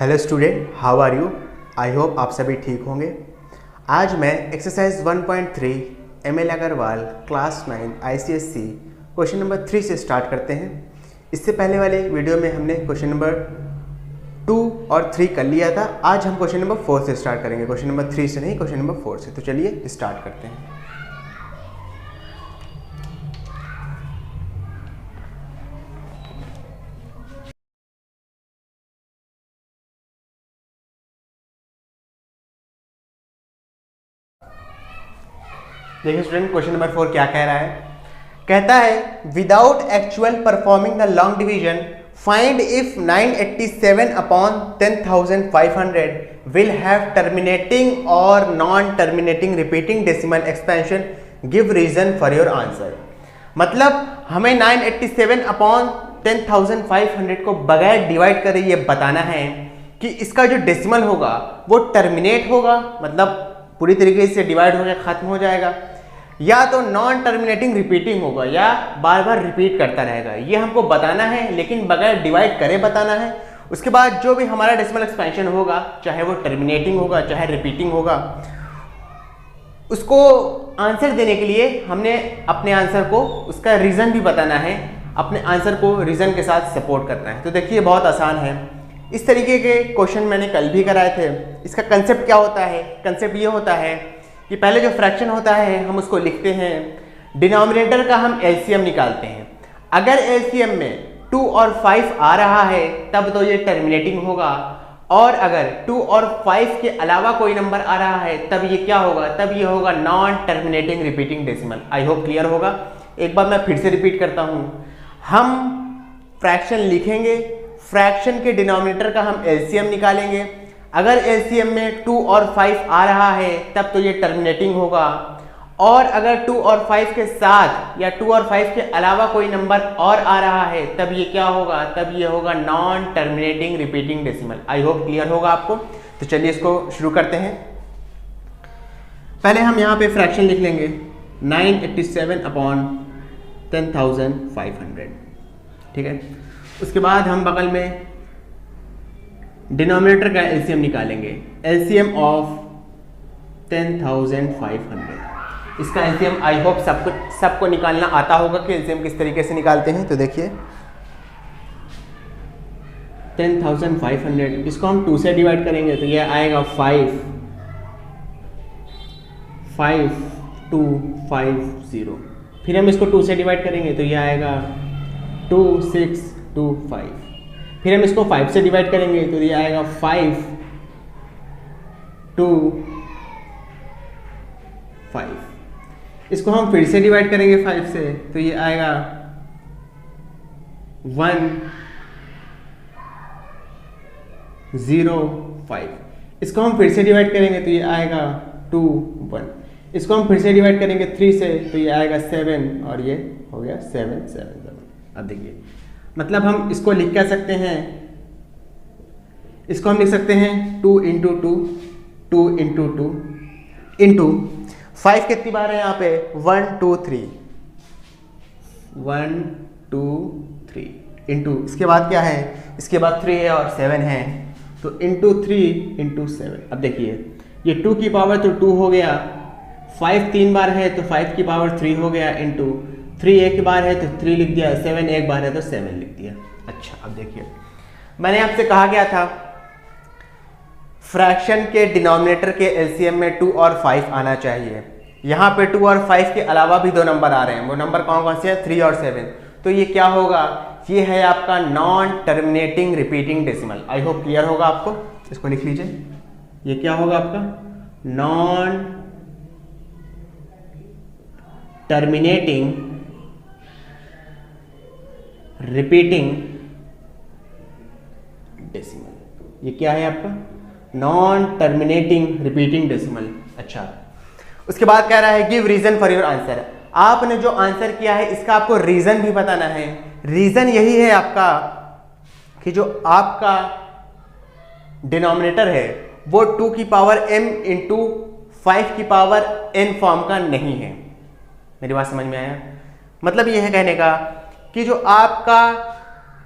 Hello student, how are you? I hope आप सभी ठीक होंगे। आज मैं exercise 1.3 M L. Agarwal class 9 ICSE question number 3 से स्टार्ट करते हैं। इससे पहले वाले वीडियो में हमने क्वेश्चन नंबर 2 और 3 कर लिया था। आज हम क्वेश्चन नंबर 4 से स्टार्ट करेंगे, क्वेश्चन नंबर 3 से नहीं, क्वेश्चन नंबर 4 से। तो चलिए स्टार्ट करते हैं। देखिए स्टूडेंट, क्वेश्चन नंबर 4 क्या कह रहा है। कहता है without actual performing the long division find if 987 upon 10,500 will have terminating और non terminating repeating decimal expansion, give reason for your answer. मतलब हमें 987 अपॉन 10,500 को बगैर डिवाइड करे ये बताना है कि इसका जो डेसिमल होगा वो टर्मिनेट होगा, मतलब पूरी तरीके से डिवाइड हो जाए, खत्म हो जाएगा, या तो नॉन टर्मिनेटिंग रिपीटिंग होगा या बार बार रिपीट करता रहेगा। ये हमको बताना है, लेकिन बगैर डिवाइड करे बताना है। उसके बाद जो भी हमारा डेसिमल एक्सपेंशन होगा, चाहे वो टर्मिनेटिंग होगा चाहे रिपीटिंग होगा, उसको आंसर देने के लिए हमने अपने आंसर को उसका रीज़न भी बताना है, अपने आंसर को रीज़न के साथ सपोर्ट करना है। तो देखिए बहुत आसान है। इस तरीके के क्वेश्चन मैंने कल भी कराए थे। इसका कंसेप्ट क्या होता है? कंसेप्ट ये होता है कि पहले जो फ्रैक्शन होता है हम उसको लिखते हैं, डिनोमिनेटर का हम एलसीएम निकालते हैं। अगर एलसीएम में 2 और 5 आ रहा है तब तो ये टर्मिनेटिंग होगा, और अगर 2 और 5 के अलावा कोई नंबर आ रहा है तब ये क्या होगा? तब ये होगा non terminating repeating decimal. I hope clear होगा। एक बार मैं फिर से रिपीट करता हूँ। हम फ्रैक्शन लिखेंगे, फ्रैक्शन के डिनोमिनेटर का हम एलसीएम निकालेंगे। अगर एलसीएम में 2 और 5 आ रहा है तब तो ये टर्मिनेटिंग होगा, और अगर 2 और 5 के साथ या 2 और 5 के अलावा कोई नंबर और आ रहा है तब ये क्या होगा? तब ये होगा non terminating repeating decimal. I hope clear होगा आपको। तो चलिए इसको शुरू करते हैं। पहले हम यहाँ पे फ्रैक्शन लिख लेंगे 987 अपॉन 10,500, ठीक है। उसके बाद हम बगल में डिनोमिनेटर का एलसीएम निकालेंगे, एलसीएम ऑफ 10,500। इसका एलसीएम आई होप सबको निकालना आता होगा कि एलसीएम किस तरीके से निकालते हैं। तो देखिए 10,500, इसको हम 2 से डिवाइड करेंगे तो ये आएगा 5,250। फिर हम इसको 2 से डिवाइड करेंगे तो ये आएगा 2,625। फिर हम इसको 5 से डिवाइड करेंगे तो ये आएगा 5,2,5। इसको हम फिर से डिवाइड करेंगे 5 से तो ये आएगा 1,0,5। इसको हम फिर से डिवाइड करेंगे तो ये आएगा 2,1। इसको हम फिर से डिवाइड करेंगे 3 से तो ये आएगा 7, और ये हो गया 7,7,7। अब देखिए, मतलब हम इसको लिख क्या सकते हैं? इसको हम लिख सकते हैं 2 इंटू 2, 2 इंटू 2 इंटू 5 कितनी बार है यहाँ पे? 1 2 3, 1 2 3 इंटू, इसके बाद क्या है? इसके बाद 3 है और 7 है, तो इंटू 3 इंटू 7। अब देखिए ये 2 की पावर तो 2 हो गया, 5 3 बार है तो 5 की पावर 3 हो गया, इंटू 3 एक बार है तो 3 लिख दिया, 7 एक बार है तो 7 लिख दिया। अच्छा, अब देखिए मैंने आपसे कहा गया था फ्रैक्शन के डिनोमिनेटर के एलसीएम में 2 और 5 आना चाहिए। यहाँ पे 2 और 5 के अलावा भी 2 नंबर आ रहे हैं। वो नंबर कौन कौन से हैं? 3 और 7। तो ये क्या होगा? ये है आपका non terminating repeating decimal. I hope clear होगा आपको। इसको लिख लीजिए, ये क्या होगा आपका? Non terminating repeating decimal. ये क्या है आपका? Non terminating repeating decimal. अच्छा, उसके बाद कह रहा है give reason for your answer. आपने जो आंसर किया है इसका आपको रीजन भी बताना है। रीजन यही है आपका कि जो आपका डिनोमिनेटर है वो 2 की पावर m इंटू 5 की पावर n फॉर्म का नहीं है। मेरी बात समझ में आया? मतलब ये है कहने का कि जो आपका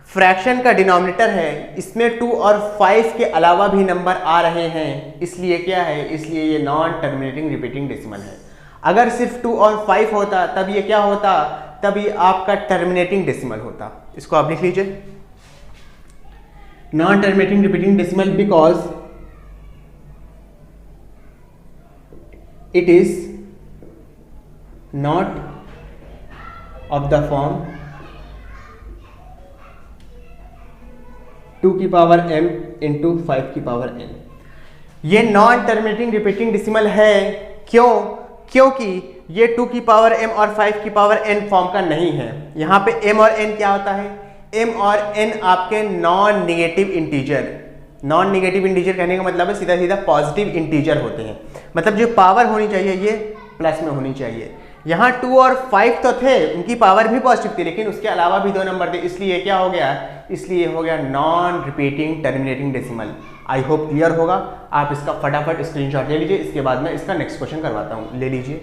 फ्रैक्शन का डिनोमिनेटर है, इसमें 2 और 5 के अलावा भी नंबर आ रहे हैं, इसलिए क्या है, इसलिए ये नॉन टर्मिनेटिंग रिपीटिंग डेसिमल है। अगर सिर्फ 2 और 5 होता तब ये क्या होता, तब ये आपका टर्मिनेटिंग डेसिमल होता। इसको आप लिख लीजिए, non terminating repeating decimal because it is not of the form 2 की पावर m इंटू 5 की पावर n। ये नॉन टर्मिनेटिंग रिपीटिंग डेसिमल है, क्यों? क्योंकि ये 2 की पावर m और 5 की पावर n फॉर्म का नहीं है। यहाँ पे m और n क्या होता है, m और n आपके non negative integer, non negative integer कहने का मतलब है सीधा सीधा पॉजिटिव इंटीजर होते हैं, मतलब जो पावर होनी चाहिए ये प्लस में होनी चाहिए। यहाँ 2 और 5 तो थे, उनकी पावर भी पॉजिटिव थी, लेकिन उसके अलावा भी 2 नंबर थे, इसलिए क्या हो गया, इसलिए हो गया non repeating terminating decimal. I hope clear होगा। आप इसका फटाफट स्क्रीनशॉट ले लीजिए, इसके बाद मैं इसका नेक्स्ट क्वेश्चन करवाता हूँ, ले लीजिए।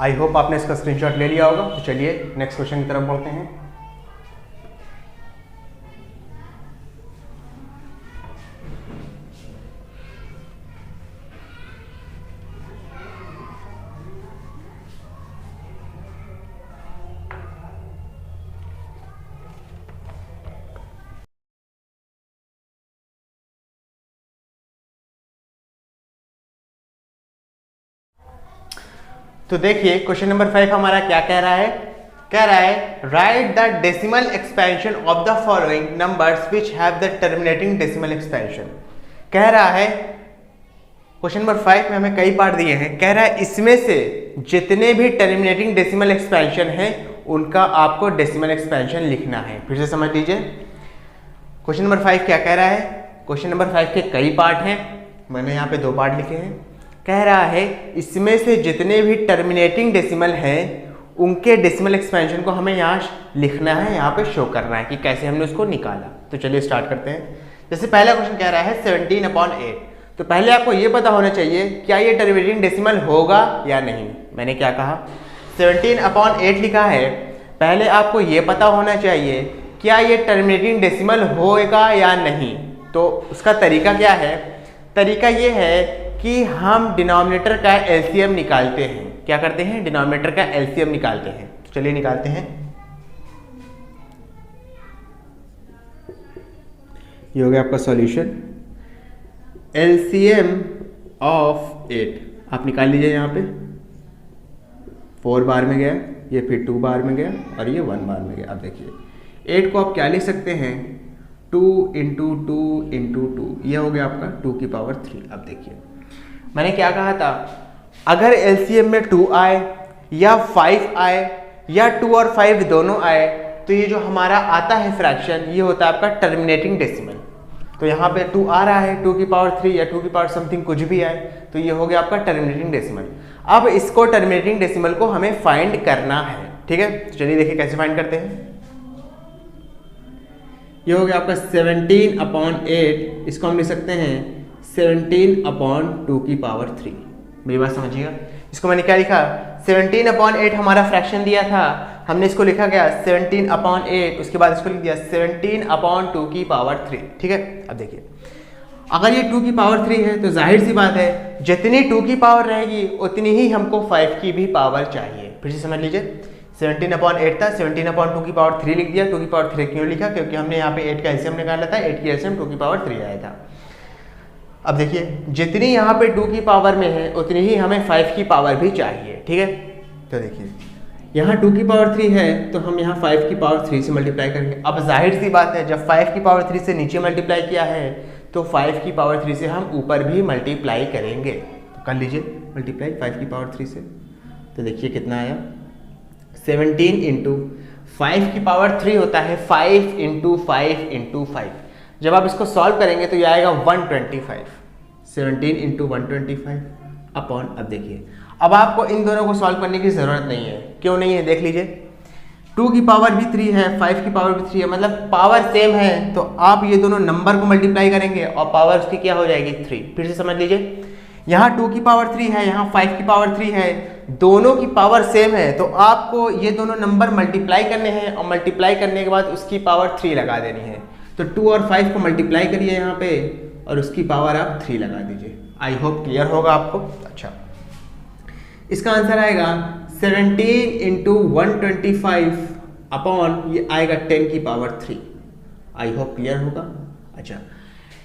आई होप आपने इसका स्क्रीनशॉट ले लिया होगा। तो चलिए नेक्स्ट क्वेश्चन की तरफ बढ़ते हैं। तो देखिए क्वेश्चन नंबर 5 हमारा क्या कह रहा है, कह रहा है right the decimal expansion of the following numbers which have the terminating decimal expansion. कह रहा है क्वेश्चन नंबर 5 में हमें कई पार्ट दिए हैं, कह रहा है इसमें से जितने भी टर्मिनेटिंग डेसिमल एक्सपेंशन है उनका आपको डेसिमल एक्सपेंशन लिखना है। फिर से समझ लीजिए क्वेश्चन नंबर 5 क्या कह रहा है। क्वेश्चन नंबर 5 के कई पार्ट हैं, मैंने यहाँ पे 2 पार्ट लिखे हैं। कह रहा है इसमें से जितने भी टर्मिनेटिंग डेसिमल हैं उनके डेसिमल एक्सपेंशन को हमें यहाँ लिखना है, यहाँ पे शो करना है कि कैसे हमने उसको निकाला। तो चलिए स्टार्ट करते हैं। जैसे पहला क्वेश्चन कह रहा है 17/8, तो पहले आपको ये पता होना चाहिए क्या ये टर्मिनेटिंग डेसिमल होगा या नहीं। मैंने क्या कहा, 17/8 लिखा है, पहले आपको ये पता होना चाहिए क्या ये टर्मिनेटिंग डेसिमल होगा या नहीं। तो उसका तरीका क्या है, तरीका ये है कि हम डिनोमिनेटर का एलसीएम निकालते हैं। क्या करते हैं, डिनोमिनेटर का एलसीएम निकालते हैं। तो चलिए निकालते हैं। ये हो गया आपका सॉल्यूशन, एलसीएम ऑफ 8 आप निकाल लीजिए। यहाँ पे 4 बार में गया, ये फिर 2 बार में गया और ये 1 बार में गया। अब देखिए 8 को आप क्या लिख सकते हैं, 2 इंटू 2 इंटू 2, ये हो गया आपका 2 की पावर 3। अब देखिए मैंने क्या कहा था, अगर एलसीएम में 2 आए या 5 आए या 2 और 5 दोनों आए तो ये जो हमारा आता है फ्रैक्शन ये होता है आपका टर्मिनेटिंग डेसिमल। तो यहाँ पे 2 आ रहा है, 2 की पावर 3 या 2 की पावर समथिंग कुछ भी आए तो ये हो गया आपका टर्मिनेटिंग डेसिमल। अब इसको टर्मिनेटिंग डेसिमल को हमें फाइंड करना है, ठीक है। तो चलिए देखिए कैसे फाइंड करते हैं। ये हो गया आपका 17/8, इसको हम लिख सकते हैं 17/2 की पावर 3। मेरी बात समझिएगा, इसको मैंने क्या लिखा, 17/8 हमारा फ्रैक्शन दिया था, हमने इसको लिखा गया 17/8, उसके बाद इसको लिख दिया 17/2 की पावर 3, ठीक है। अब देखिए अगर ये 2 की पावर 3 है तो जाहिर सी बात है जितनी 2 की पावर रहेगी उतनी ही हमको 5 की भी पावर चाहिए। फिर से समझ लीजिए 17/8 था, 17/2 की पावर 3 लिख दिया। 2 की पावर 3 क्यों लिखा, क्योंकि हमने यहाँ पे 8 का एलसीएम निकाला था, 8 की एलसीएम 2 की पावर 3 आया था। अब देखिए जितनी यहाँ पे 2 की पावर में है उतनी ही हमें 5 की पावर भी चाहिए, ठीक है। तो देखिए यहाँ 2 की पावर 3 है तो हम यहाँ 5 की पावर 3 से मल्टीप्लाई करेंगे। अब जाहिर सी बात है जब 5 की पावर 3 से नीचे मल्टीप्लाई किया है तो 5 की पावर 3 से हम ऊपर भी मल्टीप्लाई करेंगे। तो कर लीजिए मल्टीप्लाई 5 की पावर 3 से, तो देखिए कितना आया, 17 इंटू 5 की पावर 3 होता है 5 इंटू 5 इंटू 5। जब आप इसको सॉल्व करेंगे तो ये आएगा 125, 17 इंटू 125 अपॉन। अब देखिए अब आपको इन दोनों को सॉल्व करने की ज़रूरत नहीं है, क्यों नहीं है देख लीजिए, 2 की पावर भी 3 है, 5 की पावर भी 3 है, मतलब पावर सेम है, तो आप ये दोनों नंबर को मल्टीप्लाई करेंगे और पावर उसकी क्या हो जाएगी 3। फिर से समझ लीजिए यहाँ 2 की पावर 3 है, यहाँ 5 की पावर 3 है, दोनों की पावर सेम है, तो आपको ये दोनों नंबर मल्टीप्लाई करने हैं और मल्टीप्लाई करने के बाद उसकी पावर 3 लगा देनी है। तो 2 और 5 को मल्टीप्लाई करिए यहाँ पे और उसकी पावर आप 3 लगा दीजिए। आई होप क्लियर होगा आपको। अच्छा, इसका आंसर आएगा 17 इंटू 125 अपॉन ये आएगा 10 की पावर 3। आई होप क्लियर होगा। अच्छा,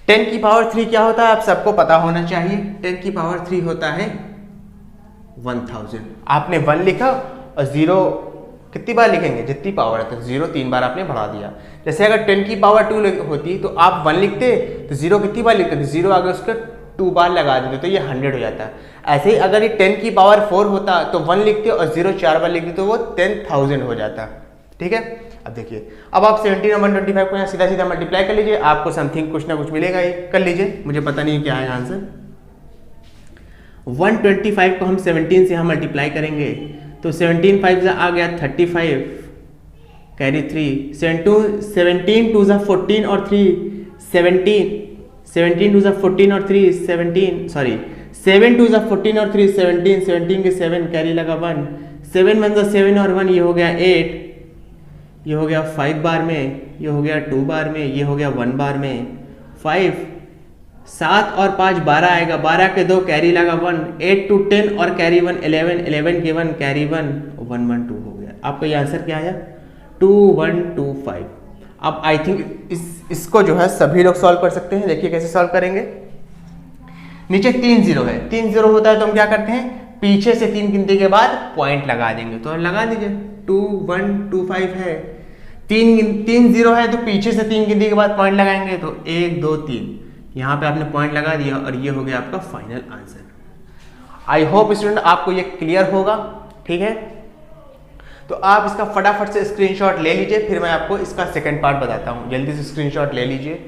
10 की पावर 3 क्या होता है आप सबको पता होना चाहिए। 10 की पावर 3 होता है 1000। आपने 1 लिखा और 0 कितनी बार लिखेंगे, जितनी पावर है, तो 0 3 बार आपने बढ़ा दिया। जैसे अगर 10 की पावर 2 होती तो आप 1 लिखते तो 0 कितनी बार लिखते थे, 0 आगे उसका 2 बार लगा देते तो ये 100 हो जाता। ऐसे ही अगर ये 10 की पावर 4 होता तो 1 लिखते और 0 4 बार लिखते तो वो 10,000 हो जाता। ठीक है, अब देखिए, अब आप 17 और 125 को यहाँ सीधा सीधा मल्टीप्लाई कर लीजिए, आपको समथिंग कुछ ना कुछ मिलेगा ही। कर लीजिए, मुझे पता नहीं क्या है आंसर। 125 को हम 17 से यहाँ मल्टीप्लाई करेंगे तो 17 5 आ गया 35, कैरी 3, 17 2 14 और 3 17, 17 2 14 और 3 17, सॉरी 7 2 14 और 3 17, 17 के 7 कैरी लगा 1, 7 1 7 और 1 ये हो गया 8, ये हो गया 5 बार में, ये हो गया 2 बार में, ये हो गया 1 बार में, 5 7 और 5 12 आएगा, 12 के 2 कैरी लगा 1, 8 to 10 और कैरी 1 11, 11 के 1 कैरी 1 1 1 2 हो गया। आपका ये आंसर क्या आया 2125। अब आई थिंक इसको जो है सभी लोग सॉल्व कर सकते हैं। देखिए कैसे सॉल्व करेंगे। नीचे 3 0 है, 3 0 होता है तो हम क्या करते हैं, पीछे से 3 गिनती के बाद पॉइंट लगा देंगे। तो लगा दीजिए 2125 है, 3 0 है तो पीछे से 3 गिनती के बाद पॉइंट लगाएंगे तो 1 2 3, यहाँ पे आपने पॉइंट लगा दिया और ये हो गया आपका final answer. I hope student आपको ये क्लियर होगा। ठीक है, तो आप इसका फटाफट से स्क्रीनशॉट ले लीजिए, फिर मैं आपको इसका सेकंड पार्ट बताता हूं। जल्दी से स्क्रीनशॉट ले लीजिए।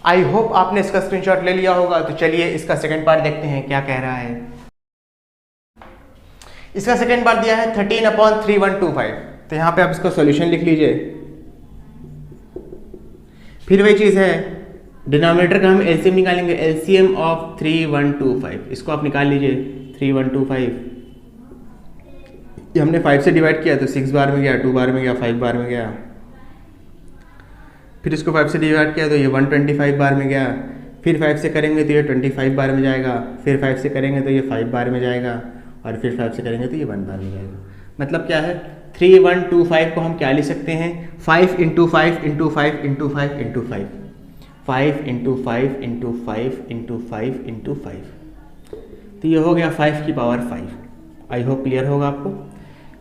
आई होप आपने इसका स्क्रीनशॉट ले लिया होगा। तो चलिए इसका सेकंड पार्ट देखते हैं क्या कह रहा है। इसका सेकंड पार्ट दिया है 13/3125। तो यहां पे आप इसका सॉल्यूशन लिख लीजिए। फिर वही चीज है, डिनोमिनेटर का हम एलसीएम निकालेंगे, एलसीएम ऑफ 3125, इसको आप निकाल लीजिए 3125। ये हमने 5 से डिवाइड किया तो 6 बार में गया, 2 बार में गया, 5 बार में गया। फिर इसको 5 से डिवाइड किया तो ये 125 बार में गया। फिर 5 से करेंगे तो ये 25 बार में जाएगा। फिर 5 से करेंगे तो ये 5 बार में जाएगा और फिर 5 से करेंगे तो ये 1 बार में जाएगा। मतलब क्या है 3125 को हम क्या लिख सकते हैं, 5 into 5 into 5 into 5 into 5, 5 into 5 into 5 into 5 into 5, तो ये हो गया 5 की पावर 5। आई होप क्लियर होगा आपको।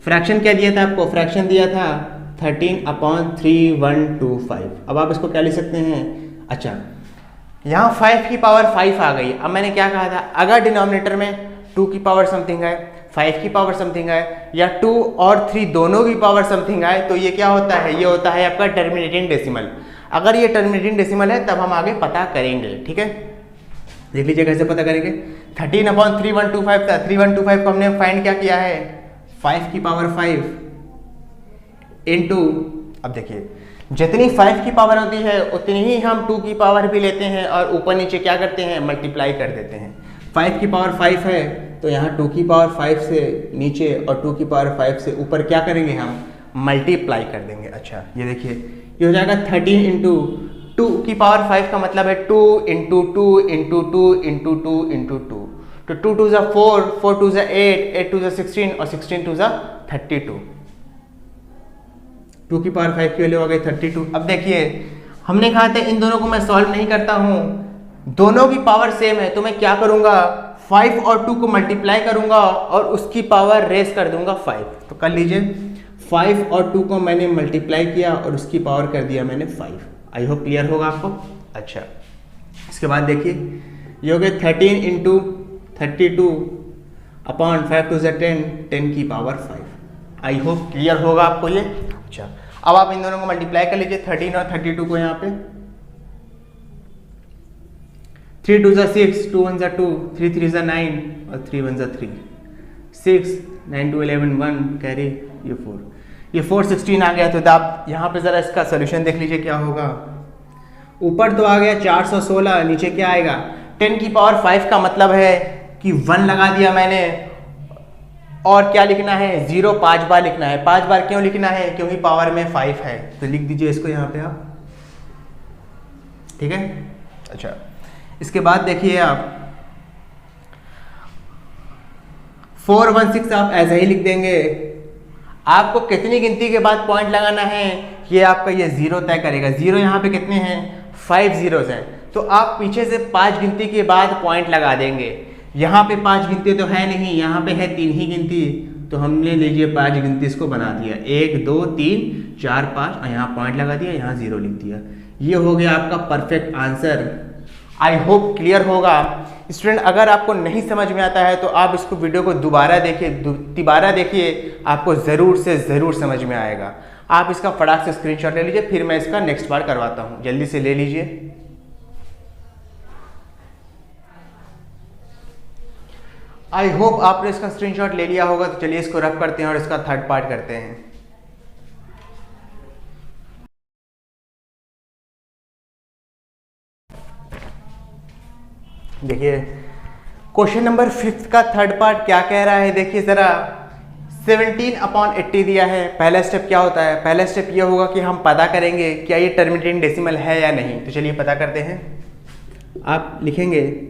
फ्रैक्शन क्या दिया था आपको, फ्रैक्शन दिया था 13/3125। अब आप इसको क्या लिख सकते हैं, अच्छा यहाँ 5 की पावर 5 आ गई। अब मैंने क्या कहा था, अगर डिनोमिनेटर में 2 की पावर समथिंग है, 5 की पावर समथिंग है, या 2 और 3 दोनों की पावर समथिंग आए तो ये क्या होता है, ये होता है आपका टर्मिनेटिंग डेसिमल। अगर ये टर्मिनेटिंग डेसिमल है तब हम आगे पता करेंगे। ठीक है, देख लीजिए कैसे पता करेंगे। 13/3125 था, 3125 को हमने फाइंड क्या किया है, 5 की पावर 5 इंटू, अब देखिए जितनी 5 की पावर होती है उतनी ही हम 2 की पावर भी लेते हैं और ऊपर नीचे क्या करते हैं, मल्टीप्लाई कर देते हैं। 5 की पावर 5 है तो यहाँ 2 की पावर 5 से नीचे और 2 की पावर 5 से ऊपर क्या करेंगे, हम मल्टीप्लाई कर देंगे। अच्छा ये देखिए ये हो जाएगा 13 इंटू 2 की पावर 5 का मतलब है 2 इंटू 2 इंटू 2 इंटू 2 इंटू 2, तो 2 2 4, 4 2 8, 8 2 16 और 16 2 32। 2 की पावर 5 की वैल्यू हो गई 32। अब देखिए हमने कहा था इन दोनों को मैं सॉल्व नहीं करता हूं, दोनों की पावर सेम है तो मैं क्या करूंगा, 5 और 2 को मल्टीप्लाई करूंगा और उसकी पावर रेस कर दूंगा 5। तो कर लीजिए 5 और 2 को मैंने मल्टीप्लाई किया और उसकी पावर कर दिया मैंने 5। आई होप क्लियर होगा आपको। अच्छा इसके बाद देखिए ये हो गया 13 इंटू 32 अपॉन 5 2 10, 10 की पावर 5। आई होप क्लियर होगा आपको ये। अच्छा अब आप इन दोनों को मल्टीप्लाई कर लीजिए 13 और 32 को, यहाँ पे 3 2 6, 2 1 2, 3 3 9 और 3 1 3, 6 9 2 11 1 कैरी, ये 4, ये 4 16 आ गया। तो आप यहाँ पे ज़रा इसका सोल्यूशन देख लीजिए क्या होगा। ऊपर तो आ गया 416, नीचे क्या आएगा 10 की पावर 5 का मतलब है कि 1 लगा दिया मैंने, और क्या लिखना है 0 5 बार लिखना है। 5 बार क्यों लिखना है, क्योंकि पावर में 5 है, तो लिख दीजिए इसको यहाँ पे आप, ठीक है। अच्छा, इसके बाद देखिए आप 416 आप ऐसा ही लिख देंगे। आपको कितनी गिनती के बाद पॉइंट लगाना है, ये आपका ये 0 तय करेगा। 0 यहाँ पे कितने हैं 5 zeros हैं, तो आप पीछे से 5 गिनती के बाद पॉइंट लगा देंगे। यहाँ पे 5 गिनती तो है नहीं, यहाँ पे है 3 ही गिनती, तो हमने लीजिए 5 गिनती इसको बना दिया, 1 2 3 4 5, और यहाँ पॉइंट लगा दिया, यहाँ 0 लिख दिया। ये हो गया आपका परफेक्ट आंसर। आई होप क्लियर होगा। स्टूडेंट अगर आपको नहीं समझ में आता है तो आप इसको वीडियो को दोबारा देखिए, आपको ज़रूर से ज़रूर समझ में आएगा। आप इसका फटाक से स्क्रीनशॉट ले लीजिए, फिर मैं इसका नेक्स्ट बार करवाता हूँ, जल्दी से ले लीजिए। आई होप आपने इसका स्क्रीनशॉट ले लिया होगा। तो चलिए इसको रब करते हैं और इसका थर्ड पार्ट करते हैं। देखिए क्वेश्चन नंबर 5 का थर्ड पार्ट क्या कह रहा है, देखिए ज़रा। 17/80 दिया है। पहला स्टेप क्या होता है, पहला स्टेप ये होगा कि हम पता करेंगे क्या ये टर्मिनेटिंग डेसिमल है या नहीं। तो चलिए पता करते हैं। आप लिखेंगे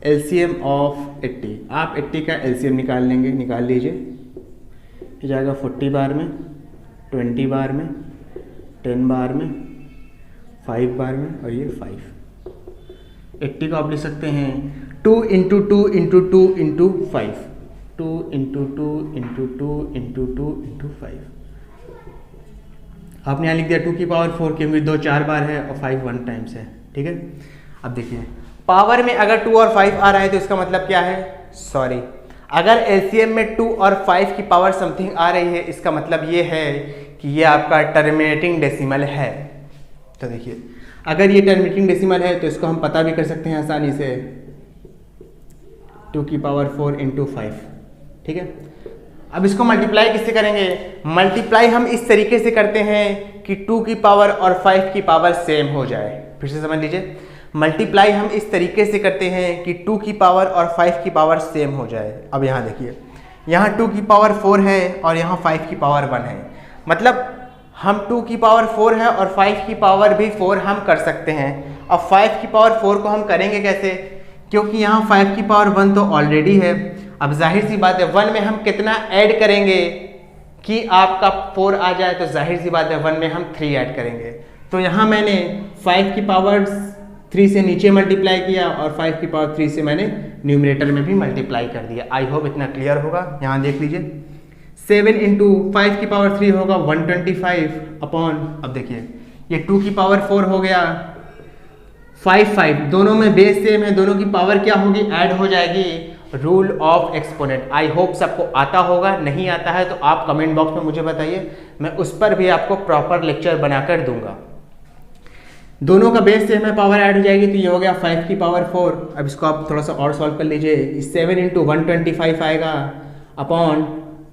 LCM ऑफ 80, आप 80 का LCM निकाल लेंगे, निकाल लीजिए। ये जाएगा 40 बार में, 20 बार में, 10 बार में, 5 बार में, और ये 5। 80 को आप लिख सकते हैं 2 × 2 × 2 × 5, 2 × 2 × 2 × 2 × 5। आपने यहाँ लिख दिया 2 की पावर 4, क्योंकि 2 4 बार है और 5 1 टाइम्स है, ठीक है। अब देखिए पावर में अगर 2 और 5 आ रहा है तो इसका मतलब क्या है, सॉरी, अगर LCM में 2 और 5 की पावर समथिंग आ रही है, इसका मतलब ये है कि ये आपका टर्मिनेटिंग डेसिमल है। तो देखिए अगर ये टर्मिनेटिंग डेसिमल है तो इसको हम पता भी कर सकते हैं आसानी से, 2 की पावर 4 × 5, ठीक है। अब इसको मल्टीप्लाई किससे करेंगे, मल्टीप्लाई हम इस तरीके से करते हैं कि 2 की पावर और 5 की पावर सेम हो जाए। फिर से समझ लीजिए, मल्टीप्लाई हम इस तरीके से करते हैं कि 2 की पावर और 5 की पावर सेम हो जाए। अब यहाँ देखिए, यहाँ 2 की पावर 4 है और यहाँ 5 की पावर 1 है, मतलब हम 2 की पावर 4 है और 5 की पावर भी 4 हम कर सकते हैं। अब 5 की पावर 4 को हम करेंगे कैसे, क्योंकि यहाँ 5 की पावर 1 तो ऑलरेडी है। अब जाहिर सी बात है 1 में हम कितना ऐड करेंगे कि आपका 4 आ जाए, तो जाहिर सी बात है 1 में हम 3 ऐड करेंगे। तो यहाँ मैंने 5 की पावर 3 से नीचे मल्टीप्लाई किया और 5 की पावर 3 से मैंने न्यूमरेटर में भी मल्टीप्लाई कर दिया। आई होप इतना क्लियर होगा। यहाँ देख लीजिए 7 × 5 की पावर 3 होगा 125 अपॉन, अब देखिए ये 2 की पावर 4 हो गया 5 दोनों में बेस सेम है, दोनों की पावर क्या होगी, ऐड हो जाएगी, rule of exponent. I hope सबको आता होगा, नहीं आता है तो आप कमेंट बॉक्स में मुझे बताइए, मैं उस पर भी आपको प्रॉपर लेक्चर बनाकर दूंगा। दोनों का बेस सेम है, पावर ऐड हो जाएगी, तो ये हो गया 5 की पावर 4। अब इसको आप थोड़ा सा और सॉल्व कर लीजिए, 7 × 125 आएगा अपॉन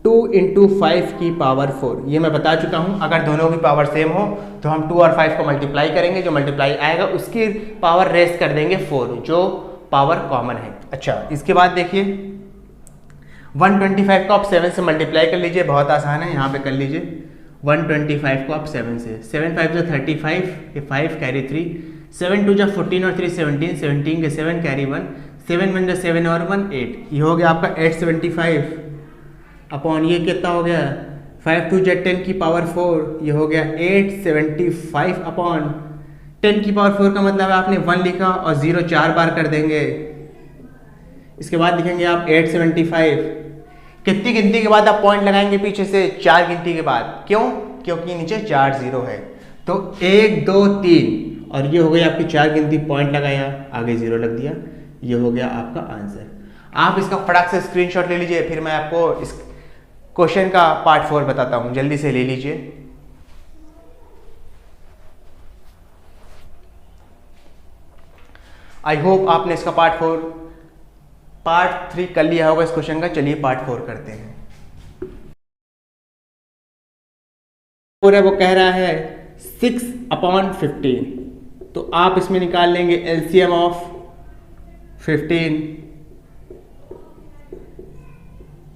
2 × 5 की पावर 4। ये मैं बता चुका हूँ, अगर दोनों की पावर सेम हो तो हम 2 और 5 को मल्टीप्लाई करेंगे, जो मल्टीप्लाई आएगा उसकी पावर रेस कर देंगे 4, जो पावर कॉमन है। अच्छा, इसके बाद देखिए 125 को आप 7 से मल्टीप्लाई कर लीजिए, बहुत आसान है, यहाँ पे कर लीजिए 125 को आप 7 से, 7 5 जो 35, ये 5 कैरी 3, 7 2 जो 14 और 3 17, 17 के 7 कैरी 1, 7 1 जो 7 और 1 8, ये हो गया आपका 875 अपॉन ये कितना हो गया 5 2 जो 10 की पावर 4, ये हो गया 875 अपॉन 10 की पावर 4 का मतलब है आपने 1 लिखा और 0 4 बार कर देंगे। इसके बाद लिखेंगे आप 875, कितनी गिनती के बाद आप पॉइंट लगाएंगे, पीछे से 4 गिनती के बाद। क्यों, क्योंकि नीचे 4 0 है, तो 1 2 3, और ये हो गई आपकी 4 गिनती, पॉइंट लगाया, आगे 0 लग दिया, ये हो गया आपका आंसर। आप इसका फटाक से स्क्रीनशॉट ले लीजिए, फिर मैं आपको इस क्वेश्चन का पार्ट 4 बताता हूं, जल्दी से ले लीजिए। आई होप आपने इसका पार्ट 3 कर लिया होगा इस क्वेश्चन का। चलिए पार्ट 4 करते हैं। वो कह रहा है 6/15, तो आप इसमें निकाल लेंगे एलसीएम ऑफ 15,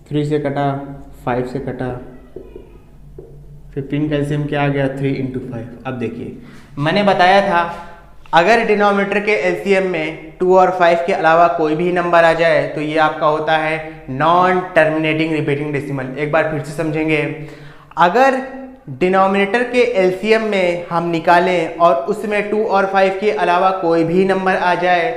3 से कटा, 5 से कटा, 15 का एलसीएम क्या आ गया 3 × 5। अब देखिए मैंने बताया था अगर डिनोमिनेटर के एलसीएम में 2 और 5 के अलावा कोई भी नंबर आ जाए तो ये आपका होता है नॉन टर्मिनेटिंग रिपीटिंग डेसिमल। एक बार फिर से समझेंगे, अगर डिनोमिनेटर के एलसीएम में हम निकालें और उसमें 2 और 5 के अलावा कोई भी नंबर आ जाए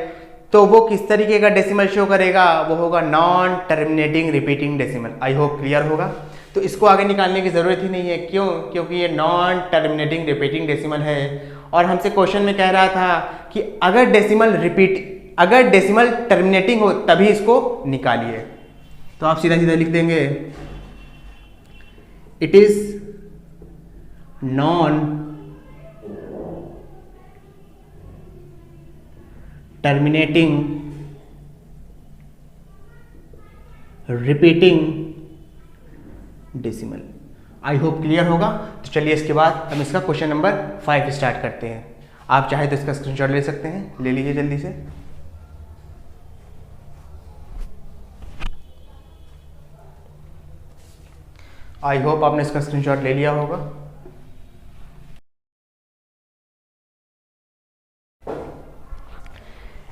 तो वो किस तरीके का डेसिमल शो करेगा, वो होगा non terminating repeating decimal. I hope clear होगा। तो इसको आगे निकालने की ज़रूरत ही नहीं है, क्यों? क्योंकि ये नॉन टर्मिनेटिंग रिपीटिंग डेसिमल है और हमसे क्वेश्चन में कह रहा था कि अगर डेसिमल टर्मिनेटिंग हो तभी इसको निकालिए। तो आप सीधा सीधा लिख देंगे it is non terminating repeating decimal. I hope clear होगा। तो चलिए इसके बाद हम इसका क्वेश्चन नंबर 5 स्टार्ट करते हैं। आप चाहे तो इसका स्क्रीनशॉट ले सकते हैं, ले लीजिए जल्दी से। आई होप आपने इसका स्क्रीनशॉट ले लिया होगा।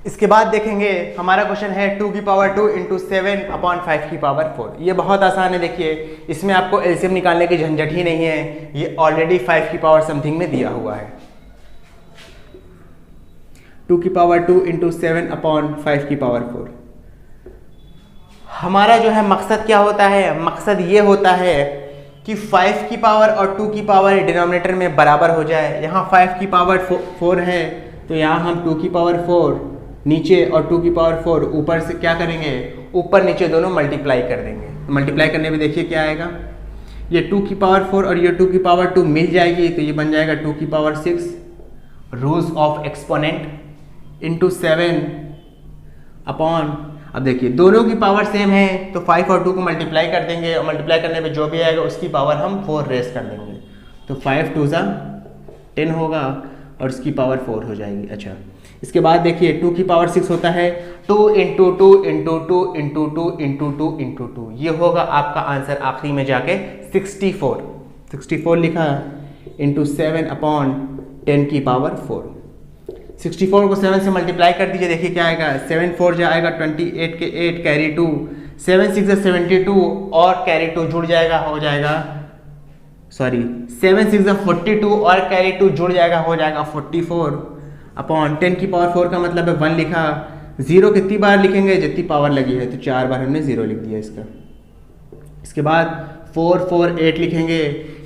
इसके बाद देखेंगे हमारा क्वेश्चन है 2 की पावर 2 × 7/5 की पावर 4। ये बहुत आसान है। देखिए इसमें आपको एलसीएम निकालने की झंझट ही नहीं है, ये ऑलरेडी 5 की पावर समथिंग में दिया हुआ है। 2 की पावर 2 × 7/5 की पावर 4। हमारा जो है मकसद क्या होता है? मकसद ये होता है कि 5 की पावर और 2 की पावर डिनोमिनेटर में बराबर हो जाए। यहाँ 5 की पावर 4 है तो यहाँ हम 2 की पावर 4 नीचे और 2 की पावर 4 ऊपर से क्या करेंगे, ऊपर नीचे दोनों मल्टीप्लाई कर देंगे। तो मल्टीप्लाई करने में देखिए क्या आएगा, ये 2 की पावर 4 और ये 2 की पावर 2 मिल जाएगी तो ये बन जाएगा 2 की power 6 rules of exponent into 7 upon. अब देखिए दोनों की पावर सेम है तो 5 और 2 को मल्टीप्लाई कर देंगे और मल्टीप्लाई करने पे जो भी आएगा उसकी पावर हम 4 रेस कर देंगे। तो 5 2 10 होगा और इसकी पावर 4 हो जाएगी। अच्छा इसके बाद देखिए 2 की पावर 6 होता है 2 × 2 × 2 × 2 × 2 × 2। ये होगा आपका आंसर आखिरी में जाके 64 लिखा इंटू 7/10 की पावर 4। 64 को 7 से मल्टीप्लाई कर दीजिए, देखिए क्या आएगा, 7 4 जाएगा 28 के 8 कैरी 2, 7 6 72 और कैरी 2 जुड़ जाएगा, हो जाएगा 7 6 42 और कैरी 2 जुड़ जाएगा, हो जाएगा 44/10 की पावर 4 का मतलब है 1 लिखा। 0 कितनी बार लिखेंगे, जितनी पावर लगी है, तो 4 बार हमने 0 लिख दिया इसका। इसके बाद 4 4 8 लिखेंगे।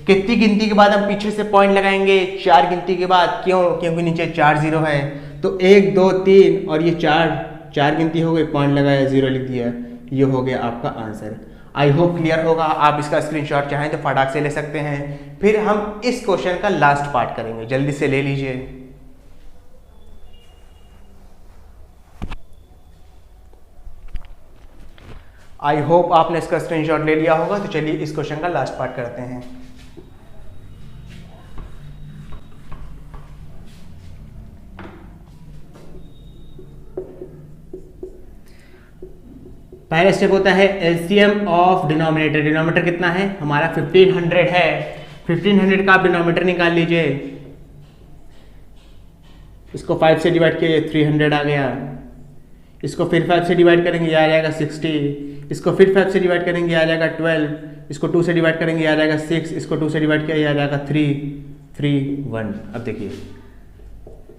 कितनी गिनती के बाद हम पीछे से पॉइंट लगाएंगे, 4 गिनती के बाद। क्यों? क्योंकि नीचे 4 0 है तो 1 2 3 और ये 4 गिनती हो गई, पॉइंट लगाया 0 लिख दिया। ये हो गया आपका आंसर। आई होप क्लियर होगा। आप इसका स्क्रीनशॉट चाहें तो फटाक से ले सकते हैं। फिर हम इस क्वेश्चन का लास्ट पार्ट करेंगे, जल्दी से ले लीजिए। आई होप आपने इसका स्क्रीनशॉट ले लिया होगा। तो चलिए इस क्वेश्चन का लास्ट पार्ट करते हैं। पहला स्टेप होता है एलसीएम ऑफ डिनोमिनेटर। डिनोमिनेटर कितना है हमारा 1500 है। 1500 का आप डिनोमिनेटर निकाल लीजिए। इसको 5 से डिवाइड किया 300 आ गया। इसको फिर 5 से डिवाइड करेंगे, आ जाएगा 60। इसको फिर 5 से डिवाइड करेंगे, आ जाएगा 12। इसको 2 से डिवाइड करेंगे, आ जाएगा 6। इसको 2 से डिवाइड किया, आ जाएगा 3 3 1। अब देखिए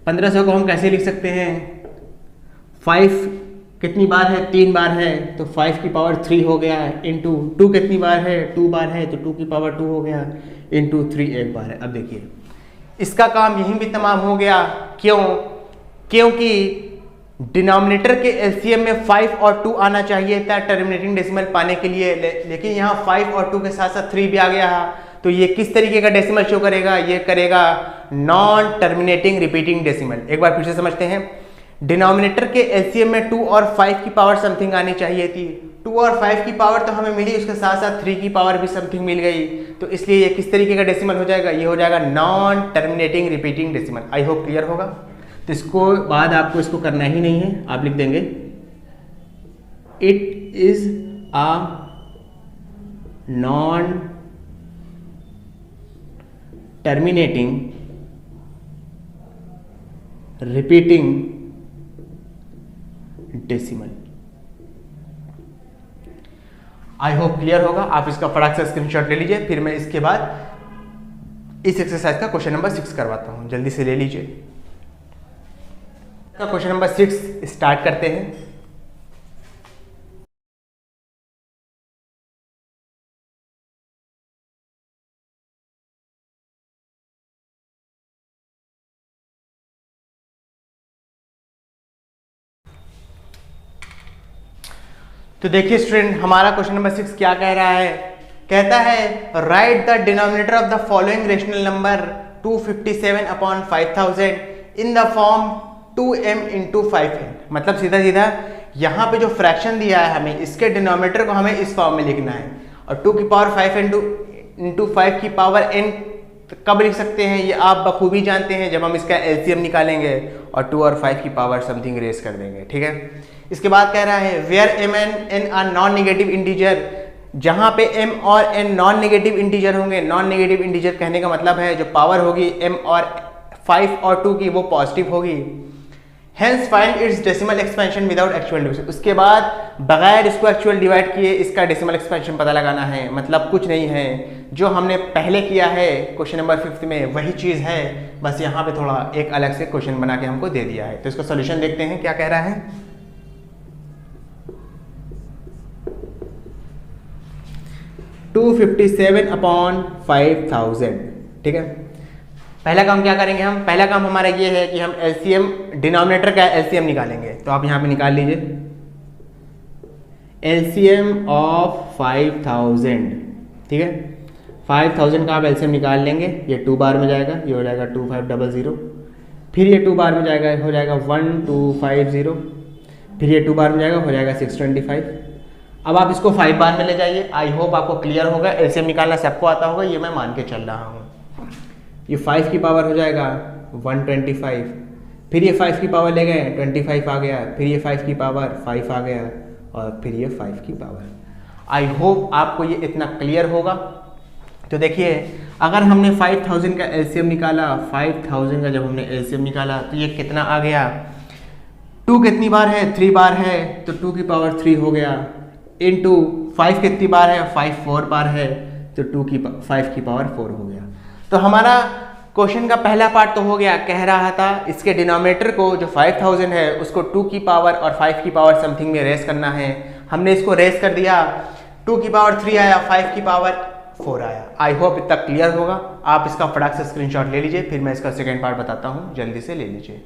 1500 को हम कैसे लिख सकते हैं, 5 कितनी बार है, 3 बार है तो 5 की पावर 3 हो गया, इंटू 2 कितनी बार है, 2 बार है तो 2 की पावर 2 हो गया, इंटू 3 एक बार है। अब देखिए इसका काम यहीं भी तमाम हो गया। क्यों? क्योंकि डिनोमिनेटर के एलसीएम में 5 और 2 आना चाहिए था टर्मिनेटिंग डेसिमल पाने के लिए, लेकिन यहाँ 5 और 2 के साथ साथ 3 भी आ गया है। तो ये किस तरीके का डेसिमल शो करेगा, ये करेगा नॉन टर्मिनेटिंग रिपीटिंग डेसिमल। एक बार फिर से समझते हैं। डिनोमिनेटर के एलसीएम में 2 और 5 की पावर समथिंग आनी चाहिए थी। 2 और 5 की पावर तो हमें मिली, उसके साथ साथ 3 की पावर भी समथिंग मिल गई। तो इसलिए ये किस तरीके का डेसिमल हो जाएगा, ये हो जाएगा non terminating repeating decimal. I hope clear होगा। तो इसको बाद आपको इसको करना ही नहीं है, आप लिख देंगे it is a non terminating repeating decimal. I hope clear होगा। आप इसका फटाक से स्क्रीनशॉट ले लीजिए, फिर मैं इसके बाद इस एक्सरसाइज का क्वेश्चन नंबर 6 करवाता हूं। जल्दी से ले लीजिए। क्वेश्चन नंबर 6 स्टार्ट करते हैं। तो देखिए स्टूडेंट, हमारा क्वेश्चन नंबर 6 क्या कह रहा है। कहता है right the denominator of the following rational number 257 upon 5000 in the form 2m into 5n। मतलब सीधा सीधा यहाँ पे जो फ्रैक्शन दिया है हमें, इसके डिनोमिनेटर को हमें इस फॉर्म में लिखना है। और 2 की पावर 5 इंटू 5 की पावर n कब लिख सकते हैं, ये आप बखूबी जानते हैं, जब हम इसका एलसीएम निकालेंगे और 2 और 5 की पावर समथिंग रेस कर देंगे। ठीक है। इसके बाद कह रहा है where m and n are non negative integer. जहां पे m और n नॉन नेगेटिव इंटीजर होंगे, नॉन नेगेटिव इंटीजर कहने का मतलब है जो पावर होगी m और 5 और 2 की वो पॉजिटिव होगी। Hence find its decimal expansion without actual division. उसके बाद बगैर इसको एक्चुअल डिवाइड किए इसका डेसिमल एक्सपेंशन पता लगाना है। मतलब कुछ नहीं है, जो हमने पहले किया है क्वेश्चन नंबर 5 में वही चीज़ है, बस यहाँ पे थोड़ा एक अलग से क्वेश्चन बना के हमको दे दिया है। तो इसका सोल्यूशन देखते हैं क्या कह रहा है। 257 अपॉन 5000। ठीक है। पहला काम क्या करेंगे हम, पहला काम हमारा ये है कि हम एलसीएम, डिनोमिनेटर का एलसीएम निकालेंगे। तो आप यहाँ पे निकाल लीजिए एलसीएम ऑफ 5000। ठीक है। 5000 का आप एलसीएम निकाल लेंगे, ये 2 बार में जाएगा, ये हो जाएगा 2500। फिर ये 2 बार में जाएगा, हो जाएगा 1250। फिर ये 2 बार में जाएगा, हो जाएगा 625। अब आप इसको 5 बार में ले जाइए। आई होप आपको क्लियर होगा, एलसीएम निकालना सबको आता होगा, ये मैं मान के चल रहा हूँ। ये 5 की पावर हो जाएगा 125। फिर ये 5 की पावर ले गए, 25 आ गया। फिर ये 5 की पावर 5 आ गया, और फिर ये 5 की पावर। आई होप आपको ये इतना क्लियर होगा। तो देखिए, अगर हमने 5000 का एलसीएम निकाला, 5000 का जब हमने एलसीएम निकाला तो ये कितना आ गया। 2 कितनी बार है, 3 बार है, तो 2 की पावर 3 हो गया। इंटू 5 कितनी बार है, 5 4 बार है, तो 5 की पावर 4 हो गया। तो हमारा क्वेश्चन का पहला पार्ट तो हो गया। कह रहा था इसके डिनोमिनेटर को जो 5000 है उसको 2 की पावर और 5 की पावर समथिंग में रेस करना है। हमने इसको रेस कर दिया, 2 की पावर 3 आया, 5 की पावर 4 आया। आई होप इतना क्लियर होगा। आप इसका फटाक से स्क्रीनशॉट ले लीजिए, फिर मैं इसका सेकेंड पार्ट बताता हूँ, जल्दी से ले लीजिए।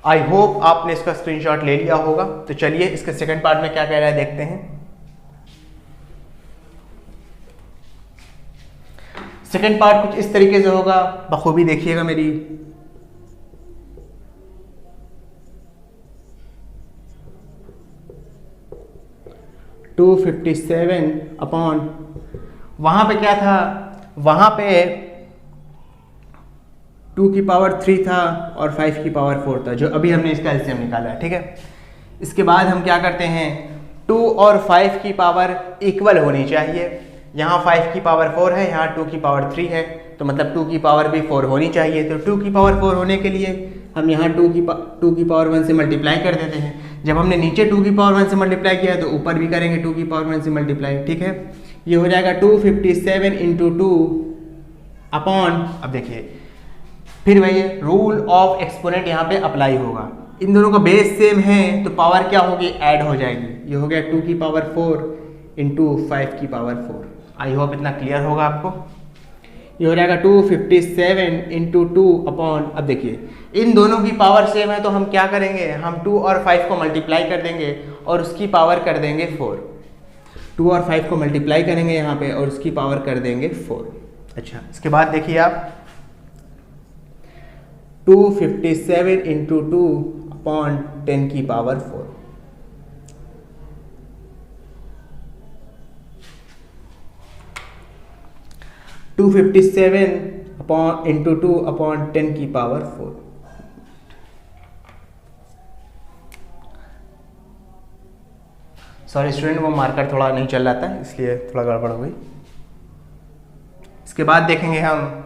आई होप आपने इसका स्क्रीनशॉट ले लिया होगा। तो चलिए इसके सेकंड पार्ट में क्या कह रहा है देखते हैं। सेकंड पार्ट कुछ इस तरीके से होगा, बखूबी देखिएगा मेरी। $257 अपॉन, वहां पे क्या था, वहां पे 2 की पावर 3 था और 5 की पावर 4 था, जो अभी हमने इसका एलसीएम निकाला है। ठीक है। इसके बाद हम क्या करते हैं, 2 और 5 की पावर इक्वल होनी चाहिए। यहाँ 5 की पावर 4 है, यहाँ 2 की पावर 3 है, तो मतलब 2 की पावर भी 4 होनी चाहिए। तो 2 की पावर 4 होने के लिए हम यहाँ 2 की पावर 1 से मल्टीप्लाई कर देते हैं। जब हमने नीचे 2 की पावर 1 से मल्टीप्लाई किया तो ऊपर भी करेंगे 2 की पावर 1 से मल्टीप्लाई। ठीक है। ये हो जाएगा 257 इंटू 2 अपॉन, अब देखिए फिर वही रूल ऑफ एक्सपोनेंट यहाँ पे अप्लाई होगा। इन दोनों का बेस सेम है तो पावर क्या होगी, ऐड हो जाएगी। ये हो गया 2 की पावर 4 इंटू 5 की पावर 4। आई होप इतना क्लियर होगा आपको। ये हो जाएगा 257 इंटू 2 अपॉन, अब देखिए इन दोनों की पावर सेम है तो हम क्या करेंगे, हम 2 और 5 को मल्टीप्लाई कर देंगे और उसकी पावर कर देंगे 4। 2 और 5 को मल्टीप्लाई करेंगे यहाँ पे और उसकी पावर कर देंगे 4। अच्छा, इसके बाद देखिए आप 257 इंटू 2 अपॉन 10 की पावर 4। 257 अपॉन इंटू 2 अपॉन 10 की पावर 4। सॉरी स्टूडेंट, वो मार्कर थोड़ा नहीं चल रहा था इसलिए थोड़ा गड़बड़ हो गई। इसके बाद देखेंगे हम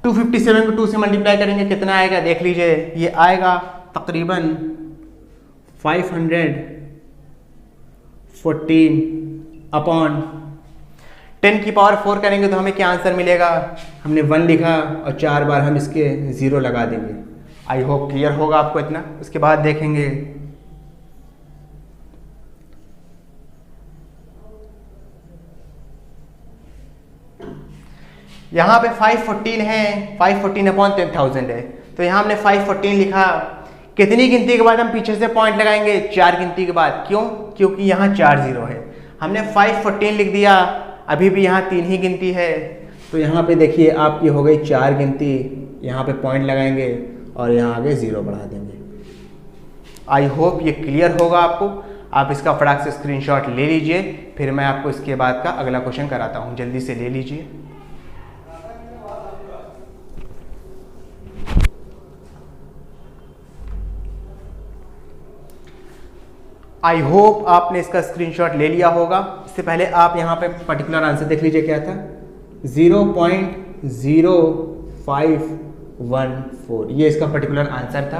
257 को 2 से मल्टीप्लाई करेंगे, कितना आएगा देख लीजिए। ये आएगा तकरीबन 514 अपॉन 10 की पावर 4 करेंगे तो हमें क्या आंसर मिलेगा। हमने 1 लिखा और 4 बार हम इसके 0 लगा देंगे। आई होप क्लियर होगा आपको इतना। उसके बाद देखेंगे यहाँ पे 514 है, 514 अपॉन 10,000 है, तो यहाँ हमने 514 लिखा। कितनी गिनती के बाद हम पीछे से पॉइंट लगाएंगे, 4 गिनती के बाद। क्यों? क्योंकि यहाँ 4 0 है। हमने 514 लिख दिया, अभी भी यहाँ 3 ही गिनती है, तो यहाँ पे देखिए आपकी हो गई 4 गिनती। यहाँ पे पॉइंट लगाएंगे और यहाँ आगे 0 बढ़ा देंगे। आई होप ये क्लियर होगा आपको। आप इसका फटाक से स्क्रीनशॉट ले लीजिए, फिर मैं आपको इसके बाद का अगला क्वेश्चन कराता हूँ। जल्दी से ले लीजिए। आई होप आपने इसका स्क्रीनशॉट ले लिया होगा। इससे पहले आप यहाँ पे पर्टिकुलर आंसर देख लीजिए, क्या था 0.0514। ये इसका पर्टिकुलर आंसर था।